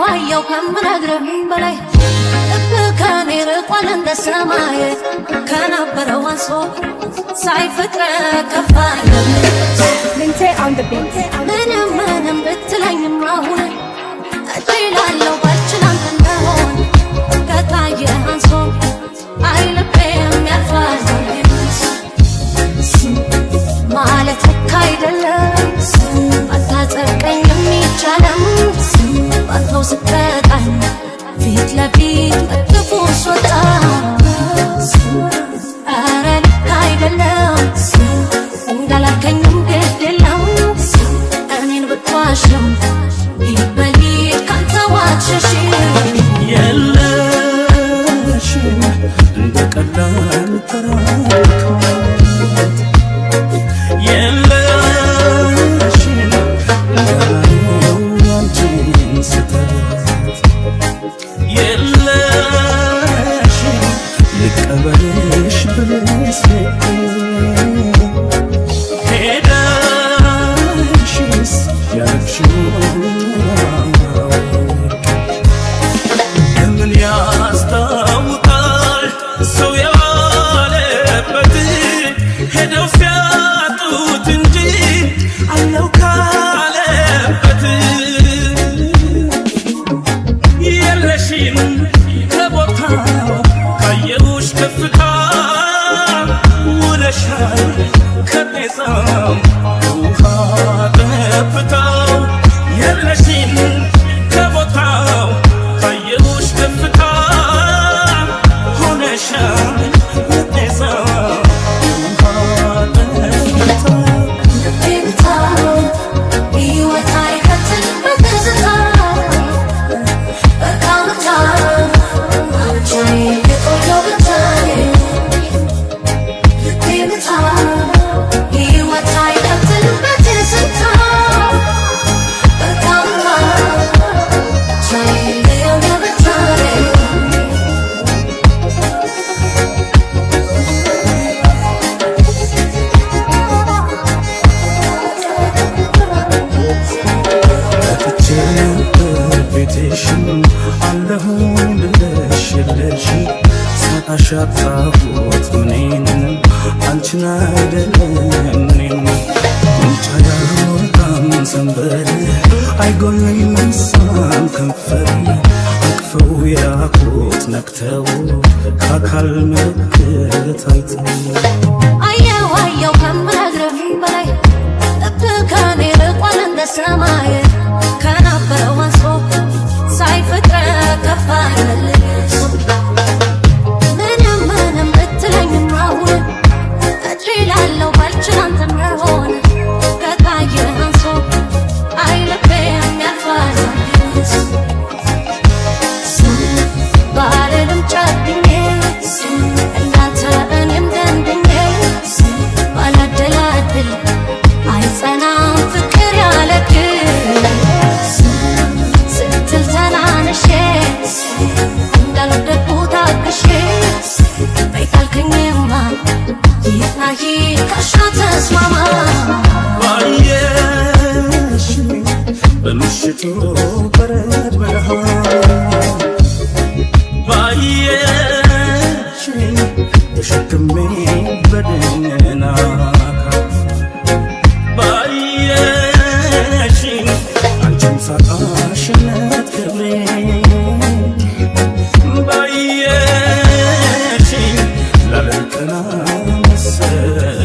አየው ከምነግርህ በላይ ከኔ ርቋል እንደ ሰማይ ከነበረው አንሶ ሳይፈጥረ ከፋኝ Lindsay on the beat. ምንም ብትለኝም አሁን እችላለሁ ባልችል አንተ እንደሆን ከታየ አንሶ አይልቤም ያልፋል ማለት ልክ አይደለም ባታጸድቀኝ የሚቻለም ባትተው ስትቀጣኝ ፊት ለፊት መጥፎ ስወጣ ኧረ ልክ አይደለም እንዳላልከኝም ግድ የለም እኔን ብትዋሽም ይበሊት ካንተ ዋትሸሽ የለሽም እንደ ቀላል ተራራ የለሽም እንዳላየው አንቺን ስተት የለሽም ልቀበልሽ ብለሽ ሄደሽስ ያልሽው ምን ያስታውቃል ሰው ያለበት ሄደው ሲያጡት እንጂ አለው ካለበት የለሽም ከቦታው ካየሁሽ ከፍታ ውለሻል ከጤዛም ውሃ ጠብታው የለሽም ከቦታው ካየሁሽ ከፍታ ሆነሻል ከጤዛም ውሃ ጠብታው ሕይወት አይከትል በትዝታ በቃምታ ብቻዬ የቆየው ብቻዬ ልቤምታ ሕይወት አይከትል በትዝታ በቃምታ ብቻዬ የቆየው ብቻዬ መጥቼ ቤትሽን አለሁ ብለሽ የለሽም ሳጣሽ አጣሁት እኔን አንቺን አይደለም እኔን ምንጫ ያልወጣም ሰንበር አይጎለኝ መሳም ከንፈር አቅፈው ያኩት ነክተው ከአካል ምልክት አይተው አየው ከምነግርህ በላይ ከኔ ርቋል እንደ ሰማይ ከነበረው አንሶ ሳይፈጥረ ከፋኝ ምንም ብትለኝም አሁን እችላለሁ ባልችል አንተ እንደሆን ከታየ አንሶ አይልቤም ያልፋል ባልልም ጨክኜ እንዳንተ እኔም ደንድኜ ባላደላድል አይጸናም ፍቅር ያለክ ስትል ተናንሼ እንዳልወደድኩ ታግሼ በይ ካልከኝማ ይህና ይህ ካሻ ተስማማ ባየሽ በምሽቱ በረድ ብርሃን ባየሽ ተሸክሜ በደመና ባየሽ አንቺን ሳጣሽነት ክብሬ ባየሽ ላለቀና መሰል